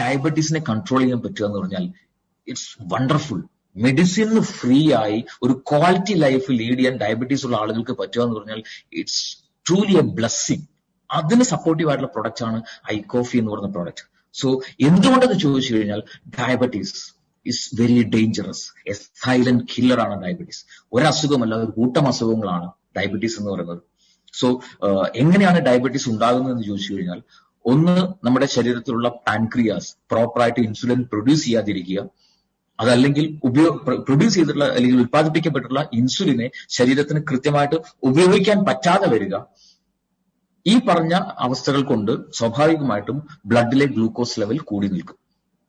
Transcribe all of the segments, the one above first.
ഡയബറ്റീസിനെ control ചെയ്യാൻ പറ്റുക എന്ന് പറഞ്ഞാൽ ഇറ്റ്സ് വണ്ടർഫുൾ. മെഡിസിന് ഫ്രീ ആയി ഒരു ക്വാളിറ്റി ലൈഫ് ലീഡ് ചെയ്യാൻ ഡയബറ്റീസ് ഉള്ള ആളുകൾക്ക് പറ്റുക എന്ന് പറഞ്ഞാൽ ഇറ്റ്സ് ട്രൂലി എ ബ്ലെസ്സിങ്. അതിന് സപ്പോർട്ടീവ് ആയിട്ടുള്ള പ്രൊഡക്റ്റ് ആണ് ഐകോഫി എന്ന് പറയുന്ന പ്രോഡക്റ്റ്. സോ എന്തുകൊണ്ടെന്ന് ചോദിച്ചു കഴിഞ്ഞാൽ diabetes is very dangerous. A silent killer ആണ് ഡയബറ്റീസ്. ഒരസുഖമല്ല, ഒരു കൂട്ടം അസുഖങ്ങളാണ് ഡയബറ്റീസ് എന്ന് പറയുന്നത്. സോ എങ്ങനെയാണ് ഡയബറ്റീസ് ഉണ്ടാകുന്നത് എന്ന് ചോദിച്ചു കഴിഞ്ഞാൽ, ഒന്ന്, നമ്മുടെ ശരീരത്തിലുള്ള പാൻക്രിയാസ് പ്രോപ്പറായിട്ട് ഇൻസുലിൻ പ്രൊഡ്യൂസ് ചെയ്യാതിരിക്കുക. അതല്ലെങ്കിൽ പ്രൊഡ്യൂസ് ചെയ്തിട്ടുള്ള അല്ലെങ്കിൽ ഉത്പാദിപ്പിക്കപ്പെട്ടിട്ടുള്ള ഇൻസുലിനെ ശരീരത്തിന് കൃത്യമായിട്ട് ഉപയോഗിക്കാൻ പറ്റാതെ വരിക. ഈ പറഞ്ഞ അവസ്ഥകൾ കൊണ്ട് സ്വാഭാവികമായിട്ടും ബ്ലഡിലെ ഗ്ലൂക്കോസ് ലെവൽ കൂടി നിൽക്കും.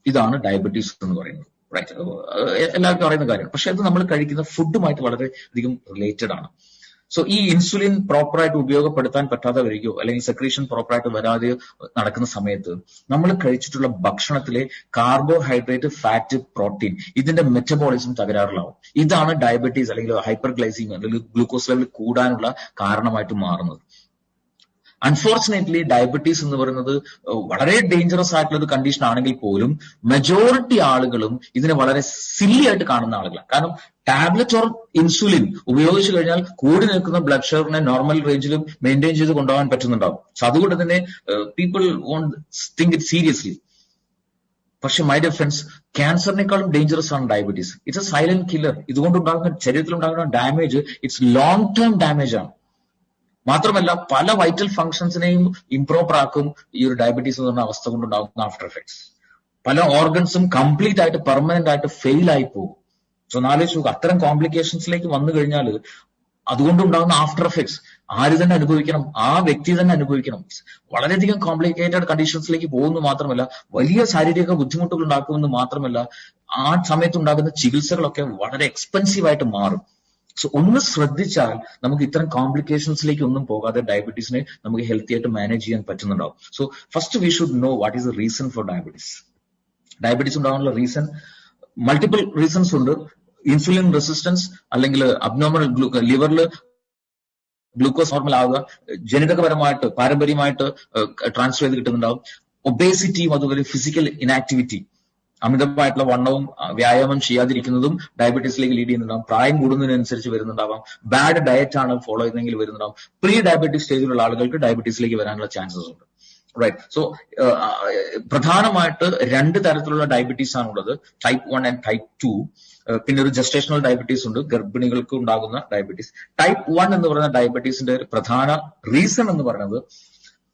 ഇതാണ് ഡയബറ്റീസ് എന്ന് പറയുന്നത്. റൈറ്റ്, എല്ലാവർക്കും അറിയുന്ന കാര്യമാണ്. പക്ഷെ അത് നമ്മൾ കഴിക്കുന്ന ഫുഡുമായിട്ട് വളരെ അധികം റിലേറ്റഡ് ആണ്. സോ ഈ ഇൻസുലിൻ പ്രോപ്പറായിട്ട് ഉപയോഗപ്പെടുത്താൻ പറ്റാതെ വരികയോ അല്ലെങ്കിൽ സെക്രീഷൻ പ്രോപ്പറായിട്ട് വരാതെ നടക്കുന്ന സമയത്ത് നമ്മൾ കഴിച്ചിട്ടുള്ള ഭക്ഷണത്തിലെ കാർബോഹൈഡ്രേറ്റ്, ഫാറ്റ്, പ്രോട്ടീൻ ഇതിന്റെ മെറ്റബോളിസം തകരാറിലാവും. ഇതാണ് ഡയബറ്റീസ് അല്ലെങ്കിൽ ഹൈപ്പർഗ്ലൈസീമിയ അല്ലെങ്കിൽ ഗ്ലൂക്കോസ് ലെവൽ കൂടാനുള്ള കാരണമായിട്ട് മാറുന്നത്. അൺഫോർച്ചുനേറ്റ്ലി ഡയബറ്റീസ് എന്ന് പറയുന്നത് വളരെ ഡേഞ്ചറസ് ആയിട്ടുള്ള ഒരു കണ്ടീഷൻ ആണെങ്കിൽ പോലും മെജോറിറ്റി ആളുകളും ഇതിനെ വളരെ സില്ലി ആയിട്ട് കാണുന്ന ആളുകളാണ്. കാരണം ടാബ്ലറ്റ് ഓർ ഇൻസുലിൻ ഉപയോഗിച്ചു കഴിഞ്ഞാൽ കൂടി നിൽക്കുന്ന ബ്ലഡ് ഷുഗറിനെ നോർമൽ റേഞ്ചിലും മെയിൻറ്റെയിൻ ചെയ്ത് കൊണ്ടുപോകാൻ പറ്റുന്നുണ്ടാവും. സോ അതുകൊണ്ട് തന്നെ people won't think it seriously. പക്ഷെ മൈ ഡിയർ ഫ്രണ്ട്സ്, ക്യാൻസറിനേക്കാളും ഡേഞ്ചറസ് ആണ് diabetes. It's a silent killer. ഇതുകൊണ്ടുണ്ടാകുന്ന ശരീരത്തിലുണ്ടാകുന്ന damage it's long term damage ആണ്. മാത്രമല്ല പല വൈറ്റൽ ഫങ്ഷൻസിനെയും ഇംപ്രോപ്പർ ആക്കും ഈ ഒരു ഡയബറ്റീസ് എന്ന് പറഞ്ഞ അവസ്ഥ കൊണ്ടുണ്ടാകുന്ന ആഫ്റ്റർ എഫക്ട്സ്. പല ഓർഗൻസും കംപ്ലീറ്റ് ആയിട്ട് പെർമനന്റ് ആയിട്ട് ഫെയിൽ ആയി പോകും. സോ നാലോചിച്ച് അത്തരം കോംപ്ലിക്കേഷൻസിലേക്ക് വന്നു കഴിഞ്ഞാൽ അതുകൊണ്ടുണ്ടാകുന്ന ആഫ്റ്റർ എഫക്ട്സ് ആര് തന്നെ അനുഭവിക്കണം? ആ വ്യക്തി തന്നെ അനുഭവിക്കണം. വളരെയധികം കോംപ്ലിക്കേറ്റഡ് കണ്ടീഷൻസിലേക്ക് പോകുന്നു മാത്രമല്ല വലിയ ശാരീരിക ബുദ്ധിമുട്ടുകൾ ഉണ്ടാക്കുമെന്ന് മാത്രമല്ല ആ സമയത്ത് ഉണ്ടാകുന്ന ചികിത്സകളൊക്കെ വളരെ എക്സ്പെൻസീവ് ആയിട്ട് മാറും. സോ ഒന്ന് ശ്രദ്ധിച്ചാൽ നമുക്ക് ഇത്തരം കോംപ്ലിക്കേഷൻസിലേക്ക് ഒന്നും പോകാതെ ഡയബറ്റീസിനെ നമുക്ക് ഹെൽത്തി ആയിട്ട് മാനേജ് ചെയ്യാൻ പറ്റുന്നുണ്ടാവും. So first we should know what is the reason for diabetes. Diabetes ഉണ്ടാകാനുള്ള റീസൺ മൾട്ടിപ്പിൾ റീസൺസ് ഉണ്ട്. ഇൻസുലിൻ റെസിസ്റ്റൻസ്, അല്ലെങ്കിൽ അബ്നോർമൽ ലിവറിൽ ഗ്ലൂക്കോസ് നോർമൽ ആവുക, ജനിതകപരമായിട്ട് പാരമ്പര്യമായിട്ട് ട്രാൻസ്ഫർ ചെയ്ത് കിട്ടുന്നുണ്ടാവും. ഒബേസിറ്റിയും അതുപോലെ ഫിസിക്കൽ ഇനാക്ടിവിറ്റി, അമിതമായിട്ടുള്ള വണ്ണവും വ്യായാമം ചെയ്യാതിരിക്കുന്നതും ഡയബറ്റീസിലേക്ക് ലീഡ് ചെയ്യുന്നുണ്ടാവും. പ്രായം കൂടുന്നതിനനുസരിച്ച് വരുന്നുണ്ടാവാം. ബാഡ് ഡയറ്റ് ആണ് ഫോളോ ചെയ്യുന്നതെങ്കിൽ വരുന്നുണ്ടാവും. പ്രീ ഡയബറ്റിക് സ്റ്റേജിലുള്ള ആളുകൾക്ക് ഡയബറ്റീസിലേക്ക് വരാനുള്ള ചാൻസസ് ഉണ്ട്. റൈറ്റ്. സോ പ്രധാനമായിട്ട് രണ്ട് തരത്തിലുള്ള ഡയബറ്റീസ് ആണുള്ളത്, ടൈപ്പ് 1 ആൻഡ് ടൈപ്പ് 2. പിന്നെ ഒരു ജസ്റ്റേഷണൽ ഡയബറ്റീസ് ഉണ്ട്, ഗർഭിണികൾക്ക് ഉണ്ടാകുന്ന ഡയബറ്റീസ്. ടൈപ്പ് 1 എന്ന് പറയുന്ന ഡയബറ്റീസിന്റെ പ്രധാന റീസൺ എന്ന് പറയുന്നത്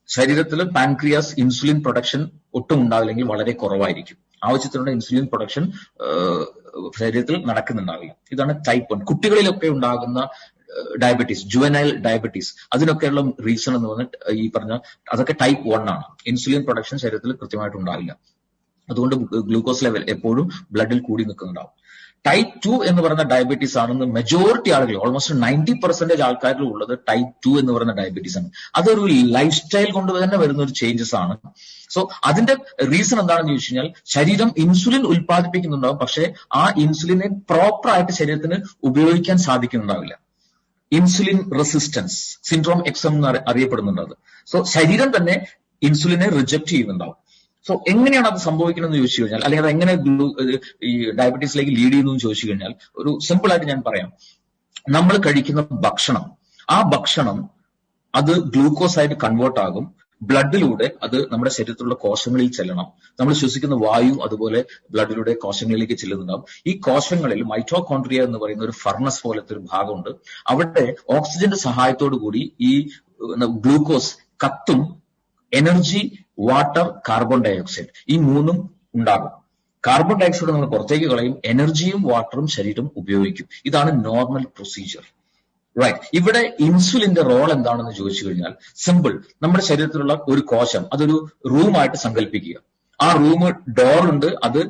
ശരീരത്തിൽ പാൻക്രിയാസ് ഇൻസുലിൻ പ്രൊഡക്ഷൻ ഒട്ടും ഉണ്ടാവില്ലെങ്കിൽ വളരെ കുറവായിരിക്കും. ആവശ്യത്തിനുള്ള ഇൻസുലിൻ പ്രൊഡക്ഷൻ ശരീരത്തിൽ നടക്കുന്നുണ്ടാവില്ല. ഇതാണ് ടൈപ്പ് 1. കുട്ടികളിലൊക്കെ ഉണ്ടാകുന്ന ഡയബറ്റീസ്, ജുവനൈൽ ഡയബറ്റീസ്, അതിനൊക്കെയുള്ള റീസൺ എന്ന് പറഞ്ഞാൽ ഈ പറഞ്ഞ അതൊക്കെ ടൈപ്പ് 1 ആണ്. ഇൻസുലിൻ പ്രൊഡക്ഷൻ ശരീരത്തിൽ കൃത്യമായിട്ട് ഉണ്ടാവില്ല. അതുകൊണ്ട് ഗ്ലൂക്കോസ് ലെവൽ എപ്പോഴും ബ്ലഡിൽ കൂടി നിൽക്കുന്നുണ്ടാവും. ടൈപ്പ് 2 എന്ന് പറയുന്ന ഡയബറ്റീസ് ആണെന്ന് മെജോറിറ്റി ആളുകൾ, ഓൾമോസ്റ്റ് 90% ആൾക്കാരിൽ ഉള്ളത് ടൈപ്പ് 2 എന്ന് പറയുന്ന ഡയബറ്റീസ് ആണ്. അതൊരു ലൈഫ് സ്റ്റൈൽ കൊണ്ട് തന്നെ വരുന്ന ഒരു ചേഞ്ചസ് ആണ്. സോ അതിന്റെ റീസൺ എന്താണെന്ന് ചോദിച്ചു കഴിഞ്ഞാൽ, ശരീരം ഇൻസുലിൻ ഉൽപ്പാദിപ്പിക്കുന്നുണ്ടാവും, പക്ഷെ ആ ഇൻസുലിനെ പ്രോപ്പർ ആയിട്ട് ശരീരത്തിന് ഉപയോഗിക്കാൻ സാധിക്കുന്നുണ്ടാവില്ല. ഇൻസുലിൻ റെസിസ്റ്റൻസ് സിൻഡ്രോം XM എന്ന് അറിയപ്പെടുന്നുണ്ട് അത്. സോ ശരീരം തന്നെ ഇൻസുലിനെ റിജക്ട് ചെയ്യുന്നുണ്ടാവും. സോ എങ്ങനെയാണ് അത് സംഭവിക്കണമെന്ന് ചോദിച്ചു കഴിഞ്ഞാൽ, അല്ലെങ്കിൽ അത് എങ്ങനെ ഈ ഡയബറ്റീസിലേക്ക് ലീഡ് ചെയ്യുന്നു എന്ന് ചോദിച്ചു കഴിഞ്ഞാൽ, ഒരു സിമ്പിൾ ആയിട്ട് ഞാൻ പറയാം. നമ്മൾ കഴിക്കുന്ന ഭക്ഷണം, ആ ഭക്ഷണം അത് ഗ്ലൂക്കോസ് ആയിട്ട് കൺവേർട്ട് ആകും. ബ്ലഡിലൂടെ അത് നമ്മുടെ ശരീരത്തിലുള്ള കോശങ്ങളിൽ ചെല്ലണം. നമ്മൾ ശ്വസിക്കുന്ന വായു അതുപോലെ ബ്ലഡിലൂടെ കോശങ്ങളിലേക്ക് ചെല്ലുന്നുണ്ടാവും. ഈ കോശങ്ങളിൽ മൈറ്റോകോൺട്രിയ എന്ന് പറയുന്ന ഒരു ഫർണസ് പോലത്തെ ഒരു ഭാഗമുണ്ട്. അവിടെ ഓക്സിജന്റെ സഹായത്തോടു കൂടി ഈ ഗ്ലൂക്കോസ് കത്തും. എനർജി, വാട്ടർ, കാർബൺ ഡയോക്സൈഡ്, ഈ മൂന്നും ഉണ്ടാകും. കാർബൺ ഡയോക്സൈഡ് നമ്മൾ പുറത്തേക്ക് കളയും, എനർജിയും വാട്ടറും ശരീരം ഉപയോഗിക്കും. ഇതാണ് നോർമൽ പ്രൊസീജിയർ. റൈറ്റ്. ഇവിടെ ഇൻസുലിന്റെ റോൾ എന്താണെന്ന് ചോദിച്ചു കഴിഞ്ഞാൽ സിമ്പിൾ. നമ്മുടെ ശരീരത്തിലുള്ള ഒരു കോശം അതൊരു റൂമായിട്ട് സങ്കല്പിക്കുക. ആ റൂം ഡോർ ഉണ്ട്, അത്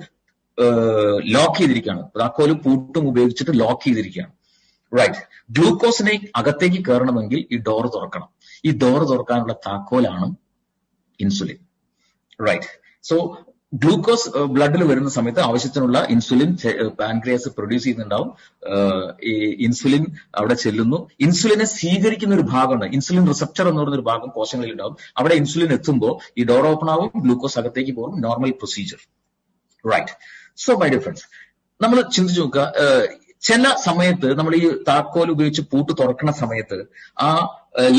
ലോക്ക് ചെയ്തിരിക്കുകയാണ്. താക്കോലും പൂട്ടും ഉപയോഗിച്ചിട്ട് ലോക്ക് ചെയ്തിരിക്കുകയാണ്. റൈറ്റ്. ഗ്ലൂക്കോസിനെ അകത്തേക്ക് കയറണമെങ്കിൽ ഈ ഡോർ തുറക്കണം. ഈ ഡോർ തുറക്കാനുള്ള താക്കോലാണ് ഇൻസുലിൻ. റൈറ്റ്. സോ ഗ്ലൂക്കോസ് ബ്ലഡിൽ വരുന്ന സമയത്ത് ആവശ്യത്തിനുള്ള ഇൻസുലിൻ പാൻക്രിയാസ് പ്രൊഡ്യൂസ് ചെയ്യുന്നുണ്ടാവും. ഈ ഇൻസുലിൻ അവിടെ ചെല്ലുന്നു. ഇൻസുലിനെ സ്വീകരിക്കുന്ന ഒരു ഭാഗമുണ്ട്, ഇൻസുലിൻ റിസപ്റ്റർ എന്ന് പറയുന്ന ഒരു ഭാഗം കോശങ്ങളിൽ ഉണ്ടാവും. അവിടെ ഇൻസുലിൻ എത്തുമ്പോൾ ഈ ഡോർ ഓപ്പൺ ആവും, ഗ്ലൂക്കോസ് അകത്തേക്ക് പോകും. Normal procedure, right? So my dear friends, നമ്മൾ ചിന്തിച്ചു നോക്കുക, ചില സമയത്ത് നമ്മൾ ഈ താക്കോൽ ഉപയോഗിച്ച് പൂട്ട് തുറക്കുന്ന സമയത്ത് ആ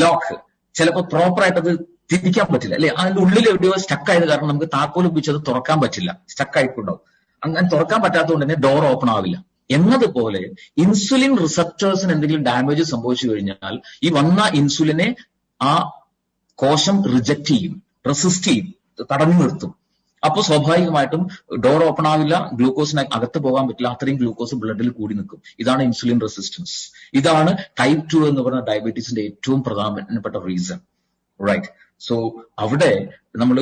ലോക്ക് ചിലപ്പോൾ പ്രോപ്പറായിട്ട് അത് തിരിക്കാൻ പറ്റില്ല, അല്ലെ? അതിന്റെ ഉള്ളിൽ എവിടെയോ സ്റ്റക്ക് ആയത് കാരണം നമുക്ക് താക്കോൽ ഉപയോഗിച്ച് അത് തുറക്കാൻ പറ്റില്ല, സ്റ്റക്ക് ആയിട്ടുണ്ടാവും. അങ്ങനെ തുറക്കാൻ പറ്റാത്തതുകൊണ്ട് തന്നെ ഡോർ ഓപ്പൺ ആവില്ല. എന്നതുപോലെ ഇൻസുലിൻ റിസപ്റ്റേഴ്സിന് എന്തെങ്കിലും ഡാമേജ് സംഭവിച്ചു കഴിഞ്ഞാൽ ഈ വന്ന ഇൻസുലിനെ ആ കോശം റിജക്ട് ചെയ്യും, റെസിസ്റ്റ് ചെയ്യും, തടഞ്ഞു നിർത്തും. അപ്പോൾ സ്വാഭാവികമായിട്ടും ഡോർ ഓപ്പൺ ആവില്ല, ഗ്ലൂക്കോസിന് അകത്ത് പോകാൻ പറ്റില്ല, അത്രയും ഗ്ലൂക്കോസ് ബ്ലഡിൽ കൂടി നിൽക്കും. ഇതാണ് ഇൻസുലിൻ റെസിസ്റ്റൻസ്. ഇതാണ് ടൈപ്പ് 2 എന്ന് പറഞ്ഞ ഡയബറ്റീസിന്റെ ഏറ്റവും പ്രധാനപ്പെട്ട റീസൺ, റൈറ്റ്? സോ അവിടെ നമ്മൾ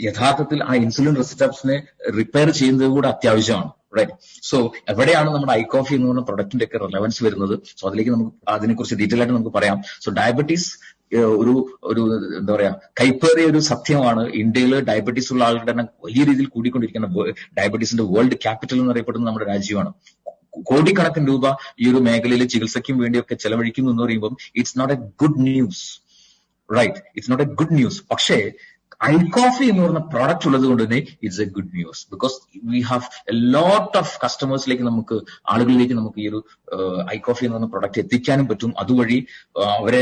യഥാർത്ഥത്തിൽ ആ ഇൻസുലിൻ റെസിസ്റ്റൻസിനെ റിപ്പയർ ചെയ്യുന്നത് കൂടെ അത്യാവശ്യമാണ്, റൈറ്റ്? സോ എവിടെയാണ് നമ്മുടെ ഐകോഫി എന്ന് പറഞ്ഞ പ്രൊഡക്റ്റിന്റെ ഒക്കെ റെലവൻസ് വരുന്നത്? സോ അതിലേക്ക് നമുക്ക് അതിനെക്കുറിച്ച് ഡീറ്റെയിൽ ആയിട്ട് നമുക്ക് പറയാം. സോ ഡയബറ്റീസ് ഒരു എന്താ പറയാ, കൈപ്പേറിയ ഒരു സത്യമാണ്. ഇന്ത്യയിൽ ഡയബറ്റീസ് ഉള്ള ആളുകളുടെ തന്നെ വലിയ രീതിയിൽ കൂടിക്കൊണ്ടിരിക്കുന്ന, ഡയബറ്റീസിന്റെ വേൾഡ് ക്യാപിറ്റൽ എന്നറിയപ്പെടുന്ന നമ്മുടെ രാജ്യമാണ്. കോടിക്കണക്കിന് രൂപ ഈ ഒരു മേഖലയിൽ ചികിത്സയ്ക്കും വേണ്ടിയൊക്കെ ചെലവഴിക്കുന്നു എന്ന് പറയുമ്പോൾ it's not a good news, right? It's not a good news. പക്ഷേ ഐകോഫി എന്ന് പറയുന്ന പ്രോഡക്റ്റ് ഉള്ളത് കൊണ്ട് തന്നെ it's a good news, because we have a lot of കസ്റ്റമേഴ്സിലേക്ക്, നമുക്ക് ആളുകളിലേക്ക് നമുക്ക് ഈ ഒരു ഐകോഫി എന്ന് പറയുന്ന പ്രോഡക്റ്റ് എത്തിക്കാനും പറ്റും. അതുവഴി അവരെ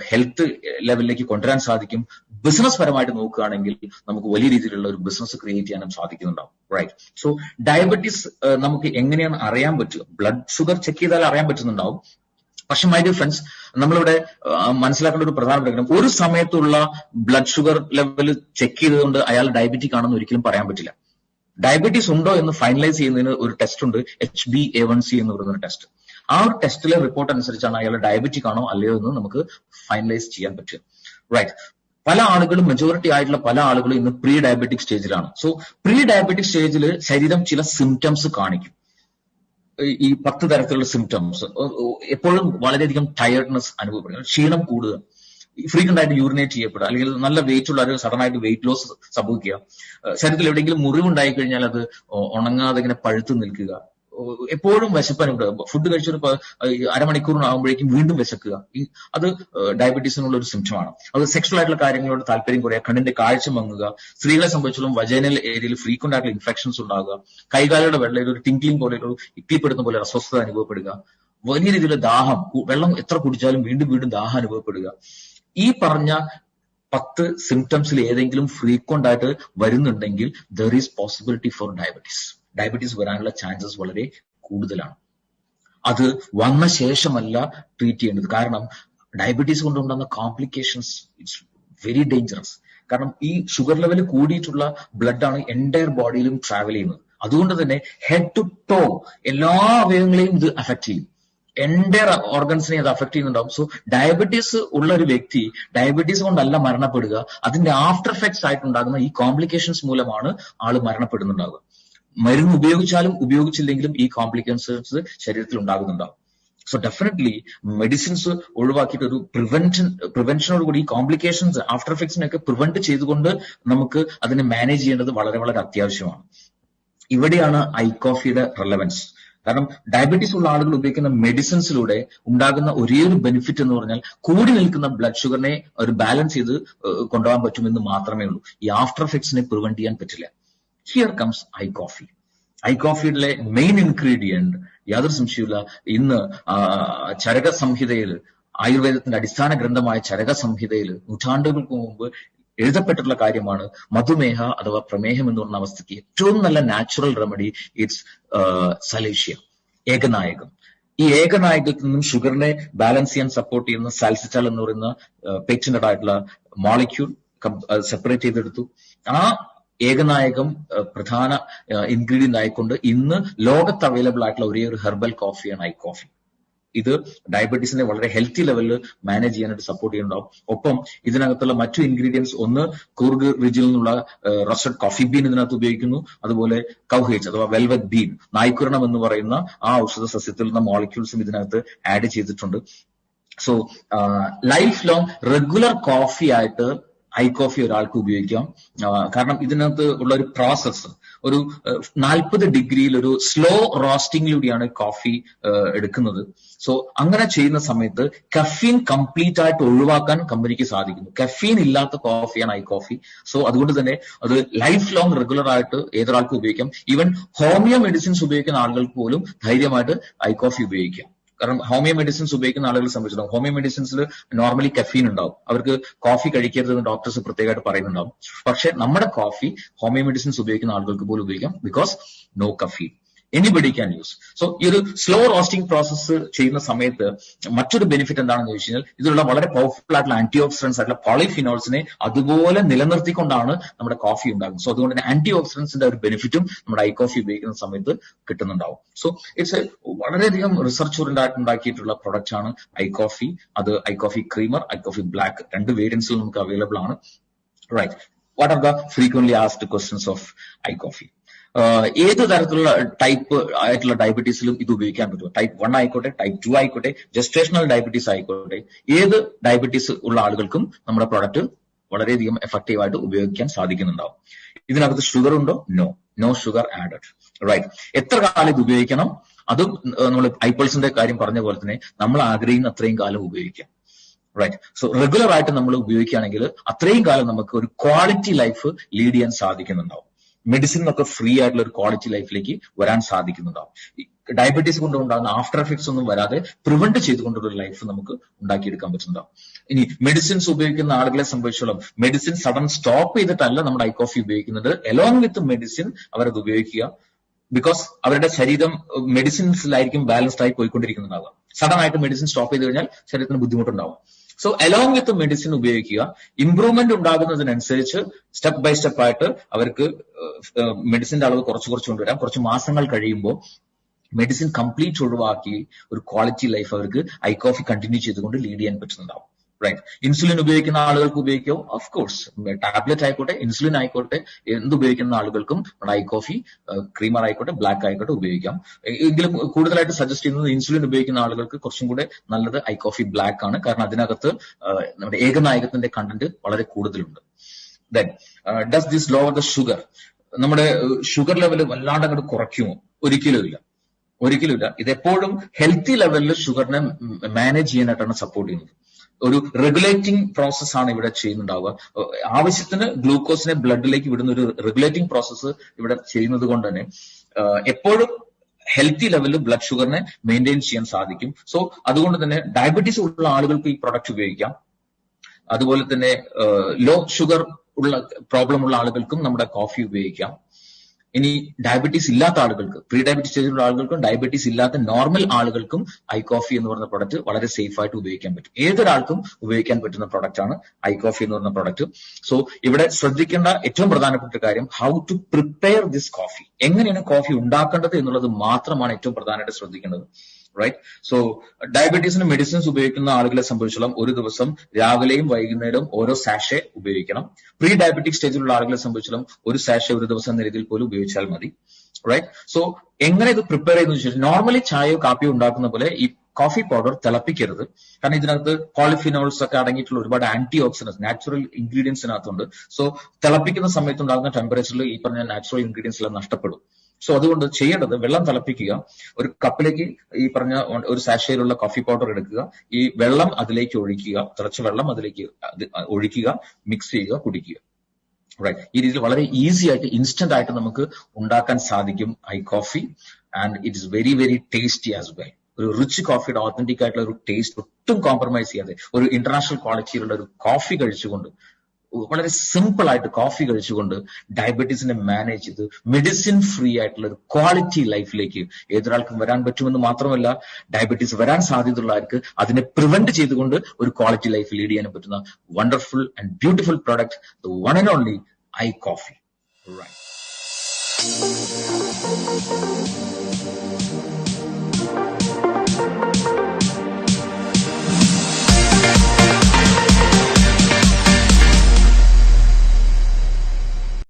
ഹെൽത്ത് ലെവലിലേക്ക് കൊണ്ടുവരാൻ സാധിക്കും. ബിസിനസ് പരമായിട്ട് നോക്കുകയാണെങ്കിൽ നമുക്ക് വലിയ രീതിയിലുള്ള ഒരു ബിസിനസ് ക്രിയേറ്റ് ചെയ്യാനും സാധിക്കുന്നുണ്ടാവും, റൈറ്റ്? സോ ഡയബറ്റീസ് നമുക്ക് എങ്ങനെയാണ് അറിയാൻ പറ്റുക? ബ്ലഡ് ഷുഗർ ചെക്ക് ചെയ്താൽ അറിയാൻ പറ്റുന്നുണ്ടാവും. പക്ഷെ മൈ ഡിയർ ഫ്രണ്ട്സ്, നമ്മളിവിടെ മനസ്സിലാക്കേണ്ട ഒരു പ്രധാനപ്പെട്ട കാര്യം, ഒരു സമയത്തുള്ള ബ്ലഡ് ഷുഗർ ലെവൽ ചെക്ക് ചെയ്തുകൊണ്ട് അയാൾ ഡയബറ്റിക് ആണെന്ന് ഒരിക്കലും പറയാൻ പറ്റില്ല. ഡയബറ്റീസ് ഉണ്ടോ എന്ന് ഫൈനലൈസ് ചെയ്യുന്നതിന് ഒരു ടെസ്റ്റ് ഉണ്ട്, HbA1c എന്ന് പറയുന്ന ടെസ്റ്റ്. ആ ഒരു ടെസ്റ്റിലെ റിപ്പോർട്ട് അനുസരിച്ചാണ് അയാൾ ഡയബറ്റിക് ആണോ അല്ലയോ എന്ന് നമുക്ക് ഫൈനലൈസ് ചെയ്യാൻ പറ്റുക, റൈറ്റ്? പല ആളുകളും, മെജോറിറ്റി ആയിട്ടുള്ള പല ആളുകളും ഇന്ന് പ്രീ ഡയബറ്റിക് സ്റ്റേജിലാണ്. സോ പ്രീ ഡയബറ്റിക് സ്റ്റേജിൽ ശരീരം ചില സിംറ്റംസ് കാണിക്കും, ഈ 10 തരത്തിലുള്ള സിംറ്റംസ്. എപ്പോഴും വളരെയധികം ടയർഡ്നെസ് അനുഭവപ്പെടുക, ക്ഷീണം കൂടുക, ഫ്രീക്വന്റ് ആയിട്ട് യൂറിനേറ്റ് ചെയ്യപ്പെടുക, അല്ലെങ്കിൽ നല്ല വെയിറ്റ് ഉള്ള ഒരു സഡൻ ആയിട്ട് വെയിറ്റ് ലോസ് സംഭവിക്കുക, ശരീരത്തിൽ എവിടെയെങ്കിലും മുറിവുണ്ടായി കഴിഞ്ഞാൽ അത് ഉണങ്ങാതെ ഇങ്ങനെ പഴുത്തു നിൽക്കുക, എപ്പോഴും വിശപ്പനുണ്ടാകുക, ഫുഡ് കഴിച്ചൊരു അരമണിക്കൂറിനാകുമ്പോഴേക്കും വീണ്ടും വിശക്കുക. അത് ഡയബറ്റീസിനുള്ള ഒരു സിംറ്റമാണ്. അത് സെക്ഷൽ ആയിട്ടുള്ള കാര്യങ്ങളോട് താല്പര്യം കുറയുക, കണ്ണിന്റെ കാഴ്ച മങ്ങുക, സ്ത്രീകളെ സംബന്ധിച്ചിടത്തോളം വജൈനൽ ഏരിയയിൽ ഫ്രീക്വന്റ് ആയിട്ടുള്ള ഇൻഫെക്ഷൻസ് ഉണ്ടാകുക, കൈകാലുകളുടെ വെള്ളയിൽ ഒരു ടിങ്ക്ലിംഗ് പോലെ, ഒരു ഇക്ലിപ്പെടുന്ന പോലെ അസ്വസ്ഥത അനുഭവപ്പെടുക, വലിയ രീതിയിലുള്ള ദാഹം, വെള്ളം എത്ര കുടിച്ചാലും വീണ്ടും വീണ്ടും ദാഹം അനുഭവപ്പെടുക. ഈ പറഞ്ഞ 10 സിംറ്റംസിൽ ഏതെങ്കിലും ഫ്രീക്വന്റ് ആയിട്ട് വരുന്നുണ്ടെങ്കിൽ there is possibility four diabetes വരാനുള്ള ചാൻസസ് വളരെ കൂടുതലാണ്. അത് വന്ന ശേഷമല്ല ട്രീറ്റ് ചെയ്യേണ്ടത്. കാരണം ഡയബറ്റീസ് കൊണ്ടുണ്ടാകുന്ന കോംപ്ലിക്കേഷൻസ് ഇറ്റ്സ് വെരി ഡേഞ്ചറസ്. കാരണം ഈ ഷുഗർ ലെവൽ കൂടിയിട്ടുള്ള ബ്ലഡാണ് എൻറ്റയർ ബോഡിയിലും ട്രാവൽ ചെയ്യുന്നത്. അതുകൊണ്ട് തന്നെ ഹെഡ് ടു ടോ എല്ലാ അവയവങ്ങളെയും ഇത് അഫക്ട് ചെയ്യും, എൻറ്റയർ ഓർഗൻസിനെ അത് അഫക്ട് ചെയ്യുന്നുണ്ടാവും. സോ ഡയബറ്റീസ് ഉള്ള ഒരു വ്യക്തി ഡയബറ്റീസ് കൊണ്ടല്ല മരണപ്പെടുക, അതിന്റെ ആഫ്റ്റർ എഫക്ട്സ് ആയിട്ടുണ്ടാകുന്ന ഈ കോംപ്ലിക്കേഷൻസ് മൂലമാണ് ആള് മരണപ്പെടുന്നുണ്ടാവുക. മരുന്ന് ഉപയോഗിച്ചാലും ഉപയോഗിച്ചില്ലെങ്കിലും ഈ കോംപ്ലിക്കേഷൻസ് ശരീരത്തിൽ ഉണ്ടാകുന്നുണ്ടാവും. സോ ഡെഫിനറ്റ്ലി മെഡിസിൻസ് ഒഴിവാക്കിയിട്ട് ഒരു പ്രിവെൻഷനോടുകൂടി ഈ കോംപ്ലിക്കേഷൻസ്, ആഫ്റ്റർ എഫക്ട്സിനെയൊക്കെ പ്രിവെന്റ് ചെയ്തുകൊണ്ട് നമുക്ക് അതിനെ മാനേജ് ചെയ്യേണ്ടത് വളരെ വളരെ അത്യാവശ്യമാണ്. ഇവിടെയാണ് ഐകോഫിയുടെ റെലവൻസ്. കാരണം ഡയബറ്റീസ് ഉള്ള ആളുകൾ ഉപയോഗിക്കുന്ന മെഡിസിൻസിലൂടെ ഉണ്ടാകുന്ന ഒരേ ഒരു ബെനിഫിറ്റ് എന്ന് പറഞ്ഞാൽ കൂടി നിൽക്കുന്ന ബ്ലഡ് ഷുഗറിനെ ഒരു ബാലൻസ് ചെയ്ത് കൊണ്ടുപോകാൻ പറ്റുമെന്ന് മാത്രമേ ഉള്ളൂ. ഈ ആഫ്റ്റർ എഫക്ട്സിനെ പ്രിവെന്റ് ചെയ്യാൻ പറ്റില്ല. Here comes iCoffee. ഐകോഫിയിലെ മെയിൻ ഇൻഗ്രീഡിയന്റ് യാതൊരു സംശയമില്ല, ഇന്ന് ചരക സംഹിതയിൽ, ആയുർവേദത്തിന്റെ അടിസ്ഥാന ഗ്രന്ഥമായ ചരക സംഹിതയിൽ നൂറ്റാണ്ടുകൾക്ക് മുമ്പ് എഴുതപ്പെട്ടിട്ടുള്ള കാര്യമാണ് മധുമേഹ അഥവാ പ്രമേഹം എന്ന് പറഞ്ഞ അവസ്ഥയ്ക്ക് ഏറ്റവും നല്ല നാച്ചുറൽ റെമഡി ഇറ്റ്സ് സലേഷ്യ, ഏകനായകം. ഈ ഏകനായകത്തിൽ നിന്നും ഷുഗറിനെ ബാലൻസ് ചെയ്യാൻ സപ്പോർട്ട് ചെയ്യുന്ന സാൽസിറ്റാൾ എന്ന് പറയുന്ന പേറ്റന്റഡ് ആയിട്ടുള്ള മോളിക്യൂൾ സെപ്പറേറ്റ് ചെയ്തെടുത്തു. ആ ഏകനായകം പ്രധാന ഇൻഗ്രീഡിയന്റ് ആയിക്കൊണ്ട് ഇന്ന് ലോകത്ത് അവൈലബിൾ ആയിട്ടുള്ള ഒരേ ഒരു ഹെർബൽ കോഫിയാണ് ഐകോഫി. ഇത് ഡയബറ്റീസിനെ വളരെ ഹെൽത്തി ലെവലിൽ മാനേജ് ചെയ്യാനായിട്ട് സപ്പോർട്ട് ചെയ്യുന്നുണ്ടാവും. ഒപ്പം ഇതിനകത്തുള്ള മറ്റു ഇൻഗ്രീഡിയൻസ്, ഒന്ന് കൂർഗ് റിജിൽ നിന്നുള്ള റോസ്റ്റഡ് കോഫി ബീൻ ഇതിനകത്ത് ഉപയോഗിക്കുന്നു. അതുപോലെ കൗഹേജ് അഥവാ വെൽവെറ്റ് ബീൻ, നായ്ക്കുരണം എന്ന് പറയുന്ന ആ ഔഷധ സസ്യത്തിൽ നിന്ന് മോളിക്യൂൾസും ഇതിനകത്ത് ആഡ് ചെയ്തിട്ടുണ്ട്. So life long regular coffee ആയിട്ട് ഐ കോഫി ഒരാൾക്ക് ഉപയോഗിക്കാം. കാരണം ഇതിനകത്ത് ഉള്ള ഒരു പ്രോസസ്സ് ഒരു 40 ഡിഗ്രിയിൽ ഒരു സ്ലോ റോസ്റ്റിംഗിലൂടെയാണ് കോഫി എടുക്കുന്നത്. സോ അങ്ങനെ ചെയ്യുന്ന സമയത്ത് കഫീൻ കംപ്ലീറ്റ് ആയിട്ട് ഒഴിവാക്കാൻ കമ്പനിക്ക് സാധിക്കുന്നു. കഫീൻ ഇല്ലാത്ത കോഫിയാണ് ഐ കോഫി. സോ അതുകൊണ്ട് തന്നെ അത് ലൈഫ് ലോങ് റെഗുലർ ആയിട്ട് ഏതൊരാൾക്കും ഉപയോഗിക്കാം. ഈവൻ ഹോമിയോ മെഡിസിൻസ് ഉപയോഗിക്കുന്ന ആളുകൾക്ക് പോലും ധൈര്യമായിട്ട് ഐ കോഫി ഉപയോഗിക്കാം. കാരണം ഹോമിയോ മെഡിസിൻസ് ഉപയോഗിക്കുന്ന ആളുകളെ സംബന്ധിച്ചിടത്തോളം ഹോമിയോ മെഡിസിൻസിൽ നോർമലി കഫീൻ ഉണ്ടാവും. അവർക്ക് കോഫി കഴിക്കരുതെന്ന് ഡോക്ടേഴ്സ് പ്രത്യേകമായിട്ട് പറയുന്നുണ്ടാവും. പക്ഷെ നമ്മുടെ കോഫി ഹോമിയോ മെഡിസിൻസ് ഉപയോഗിക്കുന്ന ആളുകൾക്ക് പോലും ഉപയോഗിക്കാം. Because no caffeine, anybody can use. So ഈ ഒരു സ്ലോ റോസ്റ്റിംഗ് പ്രോസസ്സ് ചെയ്യുന്ന സമയത്ത് മറ്റൊരു ബെനിഫിറ്റ് എന്താണെന്ന് ചോദിച്ചു കഴിഞ്ഞാൽ ഇതിലുള്ള വളരെ പവർഫുൾ ആയിട്ടുള്ള ആന്റി ഓക്സിഡൻസ് ആയിട്ടുള്ള പോളിഫിനോൾസിനെ അതുപോലെ നിലനിർത്തിക്കൊണ്ടാണ് നമ്മുടെ കോഫി ഉണ്ടാകുന്നത്. സോ അതുകൊണ്ട് തന്നെ ആന്റി ഓക്സിഡൻസിന്റെ ഒരു ബെനിഫിറ്റും നമ്മുടെ ഐ കോഫി ഉപയോഗിക്കുന്ന സമയത്ത് കിട്ടുന്നുണ്ടാവും. സോ ഇറ്റ്സ് വളരെയധികം റിസർച്ച് ഓറിയന്റഡ് ഉണ്ടാക്കിയിട്ടുള്ള പ്രൊഡക്റ്റ് ആണ് ഐ കോഫി. അത് I coffee creamer, I coffee black, 2 വേരിയൻസിൽ നമുക്ക് അവൈലബിൾ ആണ്. Right, what are the frequently asked questions of I coffee? ഏത് തരത്തിലുള്ള ടൈപ്പ് ആയിട്ടുള്ള ഡയബറ്റീസിലും ഇത് ഉപയോഗിക്കാൻ പറ്റും. ടൈപ്പ് 1 ആയിക്കോട്ടെ, ടൈപ്പ് 2 ആയിക്കോട്ടെ, ജസ്റ്റേഷണൽ ഡയബറ്റീസ് ആയിക്കോട്ടെ, ഏത് ഡയബറ്റീസ് ഉള്ള ആളുകൾക്കും നമ്മുടെ പ്രോഡക്റ്റ് വളരെയധികം എഫക്റ്റീവ് ആയിട്ട് ഉപയോഗിക്കാൻ സാധിക്കുന്നുണ്ടാവും. ഇതിനകത്ത് ഷുഗർ ഉണ്ടോ? No sugar added. റൈറ്റ്, എത്ര കാലം ഇത് ഉപയോഗിക്കണം? അതും നമ്മൾ ഐപ്പിൾസിന്റെ കാര്യം പറഞ്ഞ പോലെ തന്നെ നമ്മൾ ആഗ്രഹിക്കുന്ന അത്രയും കാലം ഉപയോഗിക്കാം. റൈറ്റ്, സോ റെഗുലർ ആയിട്ട് നമ്മൾ ഉപയോഗിക്കുകയാണെങ്കിൽ അത്രയും കാലം നമുക്ക് ഒരു ക്വാളിറ്റി ലൈഫ് ലീഡ് ചെയ്യാൻ സാധിക്കുന്നുണ്ടാവും. മെഡിസിൻ ഒക്കെ ഫ്രീ ആയിട്ടുള്ള ഒരു ക്വാളിറ്റി ലൈഫിലേക്ക് വരാൻ സാധിക്കുന്നുണ്ടാവും. ഡയബറ്റീസ് കൊണ്ടുണ്ടാകുന്ന ആഫ്റ്റർ എഫക്ട്സ് ഒന്നും വരാതെ പ്രിവെന്റ് ചെയ്തുകൊണ്ടുള്ള ഒരു ലൈഫ് നമുക്ക് ഉണ്ടാക്കിയെടുക്കാൻ പറ്റുന്നുണ്ടാവും. ഇനി മെഡിസിൻസ് ഉപയോഗിക്കുന്ന ആളുകളെ സംബന്ധിച്ചോളം മെഡിസിൻ സഡൻ സ്റ്റോപ്പ് ചെയ്തിട്ടല്ല നമ്മുടെ ഐ കോഫി ഉപയോഗിക്കുന്നത്. എലോങ് വിത്ത് മെഡിസിൻ അവരത് ഉപയോഗിക്കുക. ബിക്കോസ് അവരുടെ ശരീരം മെഡിസിൻസിലായിരിക്കും ബാലൻസ്ഡ് ആയി പോയിക്കൊണ്ടിരിക്കുന്നുണ്ടാവുക. സഡൻ ആയിട്ട് മെഡിസിൻ സ്റ്റോപ്പ് ചെയ്ത് കഴിഞ്ഞാൽ ശരീരത്തിന് ബുദ്ധിമുട്ടുണ്ടാവും. സോ അലോങ് വിത്ത് മെഡിസിൻ ഉപയോഗിക്കുക. ഇംപ്രൂവ്മെന്റ് ഉണ്ടാകുന്നതിനനുസരിച്ച് സ്റ്റെപ്പ് ബൈ സ്റ്റെപ്പ് ആയിട്ട് അവർക്ക് മെഡിസിന്റെ അളവ് കുറച്ച് കൊണ്ടുവരാം. കുറച്ച് മാസങ്ങൾ കഴിയുമ്പോൾ മെഡിസിൻ കംപ്ലീറ്റ് ഒഴിവാക്കി ഒരു ക്വാളിറ്റി ലൈഫ് അവർക്ക് ഐ കോഫി കണ്ടിന്യൂ ചെയ്തുകൊണ്ട് ലീഡ് ചെയ്യാൻ പറ്റുന്നുണ്ടാവും. റൈറ്റ്, ഇൻസുലിൻ ഉപയോഗിക്കുന്ന ആളുകൾക്ക് ഉപയോഗിക്കും. ഓഫ് കോഴ്സ് ടാബ്ലറ്റ് ആയിക്കോട്ടെ, ഇൻസുലിൻ ആയിക്കോട്ടെ, എന്തുപയോഗിക്കുന്ന ആളുകൾക്കും ഐ കോഫി ക്രീമർ ആയിക്കോട്ടെ, ബ്ലാക്ക് ആയിക്കോട്ടെ ഉപയോഗിക്കാം. എങ്കിലും കൂടുതലായിട്ട് സജസ്റ്റ് ചെയ്യുന്നത് ഇൻസുലിൻ ഉപയോഗിക്കുന്ന ആളുകൾക്ക് കുറച്ചും കൂടെ നല്ലത് ഐ കോഫി ബ്ലാക്ക് ആണ്. കാരണം അതിനകത്ത് നമ്മുടെ ഏകനായകത്തിന്റെ കണ്ടന്റ് വളരെ കൂടുതലുണ്ട്. Then does this lower the sugar? നമ്മുടെ ഷുഗർ ലെവൽ വല്ലാണ്ട് അങ്ങോട്ട് കുറയ്ക്കുമോ? ഒരിക്കലുമില്ല. ഇതെപ്പോഴും ഹെൽത്തി ലെവലിൽ ഷുഗറിനെ മാനേജ് ചെയ്യാനായിട്ടാണ് സപ്പോർട്ട് ചെയ്യുന്നത്. ഒരു റെഗുലേറ്റിംഗ് പ്രോസസ് ആണ് ഇവിടെ ചെയ്യുന്നുണ്ടാവുക. ആവശ്യത്തിന് ഗ്ലൂക്കോസിനെ ബ്ലഡിലേക്ക് വിടുന്ന ഒരു റെഗുലേറ്റിംഗ് പ്രോസസ്സ് ഇവിടെ ചെയ്യുന്നത് കൊണ്ട് തന്നെ എപ്പോഴും ഹെൽത്തി ലെവലിൽ ബ്ലഡ് ഷുഗറിനെ മെയിൻറ്റെയിൻ ചെയ്യാൻ സാധിക്കും. സോ അതുകൊണ്ട് തന്നെ ഡയബറ്റീസ് ഉള്ള ആളുകൾക്ക് ഈ പ്രൊഡക്റ്റ് ഉപയോഗിക്കാം. അതുപോലെ തന്നെ ലോ ഷുഗർ ഉള്ള പ്രോബ്ലം ഉള്ള ആളുകൾക്കും നമ്മുടെ കോഫി ഉപയോഗിക്കാം. ഇനി ഡയബറ്റീസ് ഇല്ലാത്ത ആളുകൾക്ക്, പ്രീ ഡയബറ്റീസ് സ്റ്റേജിലുള്ള ആളുകൾക്കും ഡയബറ്റീസ് ഇല്ലാത്ത നോർമൽ ആളുകൾക്കും ഐ കോഫി എന്ന് പറയുന്ന പ്രൊഡക്റ്റ് വളരെ സേഫ് ആയിട്ട് ഉപയോഗിക്കാൻ പറ്റും. ഏതൊരാൾക്കും ഉപയോഗിക്കാൻ പറ്റുന്ന പ്രൊഡക്റ്റ് ആണ് ഐ കോഫി എന്ന് പറയുന്ന പ്രൊഡക്റ്റ്. സോ ഇവിടെ ശ്രദ്ധിക്കേണ്ട ഏറ്റവും പ്രധാനപ്പെട്ട കാര്യം how to prepare this coffee. എങ്ങനെയാണ് കോഫി ഉണ്ടാക്കേണ്ടത് എന്നുള്ളത് മാത്രമാണ് ഏറ്റവും പ്രധാനമായിട്ട് ശ്രദ്ധിക്കേണ്ടത്. റൈറ്റ്, സോ ഡയബറ്റീസിന് മെഡിസിൻസ് ഉപയോഗിക്കുന്ന ആളുകളെ സംബന്ധിച്ചോളം ഒരു ദിവസം രാവിലെയും വൈകുന്നേരവും ഓരോ സാഷെ ഉപയോഗിക്കണം. പ്രീ ഡയബറ്റിക് സ്റ്റേജിലുള്ള ആളുകളെ സംബന്ധിച്ചോളം ഒരു സാഷെ ഒരു ദിവസം എന്ന രീതിയിൽ പോലും ഉപയോഗിച്ചാൽ മതി. റൈറ്റ്, സോ എങ്ങനെ ഇത് പ്രിപ്പയർ ചെയ്യുന്ന വെച്ചാൽ നോർമലി ചായയോ കാപ്പിയോ ഉണ്ടാക്കുന്ന പോലെ ഈ കോഫി പൗഡർ തിളപ്പിക്കരുത്. കാരണം ഇതിനകത്ത് പോളിഫിനോൾസ് ഒക്കെ അടങ്ങിയിട്ടുള്ള ഒരുപാട് ആന്റി ഓക്സിഡൻസ് നാച്ചുറൽ ഇൻഗ്രീഡിയൻസിനകത്തുണ്ട്. സോ തിളപ്പിക്കുന്ന സമയത്ത് ഉണ്ടാകുന്ന ടെമ്പറേച്ചറിൽ ഈ പറഞ്ഞ നാച്ചുറൽ ഇൻഗ്രീഡിയൻസ് എല്ലാം നഷ്ടപ്പെടും. സോ അതുകൊണ്ട് ചെയ്യേണ്ടത് വെള്ളം തിളപ്പിക്കുക. ഒരു കപ്പിലേക്ക് ഈ പറഞ്ഞ ഒരു സാഷയിലുള്ള കോഫി പൗഡർ എടുക്കുക. ഈ വെള്ളം അതിലേക്ക് ഒഴിക്കുക. തിളച്ച വെള്ളം അതിലേക്ക് ഒഴിക്കുക, മിക്സ് ചെയ്യുക, കുടിക്കുക. റൈറ്റ്, ഈ രീതിയിൽ വളരെ ഈസി ആയിട്ട് ഇൻസ്റ്റന്റ് ആയിട്ട് നമുക്ക് ഉണ്ടാക്കാൻ സാധിക്കും I coffee. And it is very very tasty as well. ഒരു റിച്ച് കോഫിയുടെ ഓതന്റിക് ആയിട്ടുള്ള ഒരു ടേസ്റ്റ് ഒട്ടും കോംപ്രമൈസ് ചെയ്യാതെ ഒരു ഇന്റർനാഷണൽ ക്വാളിറ്റിയിലുള്ള ഒരു കോഫി കഴിച്ചുകൊണ്ട്, വളരെ സിമ്പിൾ ആയിട്ട് കോഫി കഴിച്ചുകൊണ്ട് ഡയബറ്റീസിനെ മാനേജ് ചെയ്ത് മെഡിസിൻ ഫ്രീ ആയിട്ടുള്ള ഒരു ക്വാളിറ്റി ലൈഫിലേക്ക് ഏതൊരാൾക്കും വരാൻ പറ്റുമെന്ന് മാത്രമല്ല ഡയബറ്റീസ് വരാൻ സാധ്യതയുള്ളവർക്ക് അതിനെ പ്രിവെന്റ് ചെയ്തുകൊണ്ട് ഒരു ക്വാളിറ്റി ലൈഫ് ലീഡ് ചെയ്യാനും പറ്റുന്ന wonderful and beautiful product, the one and only I coffee. Right.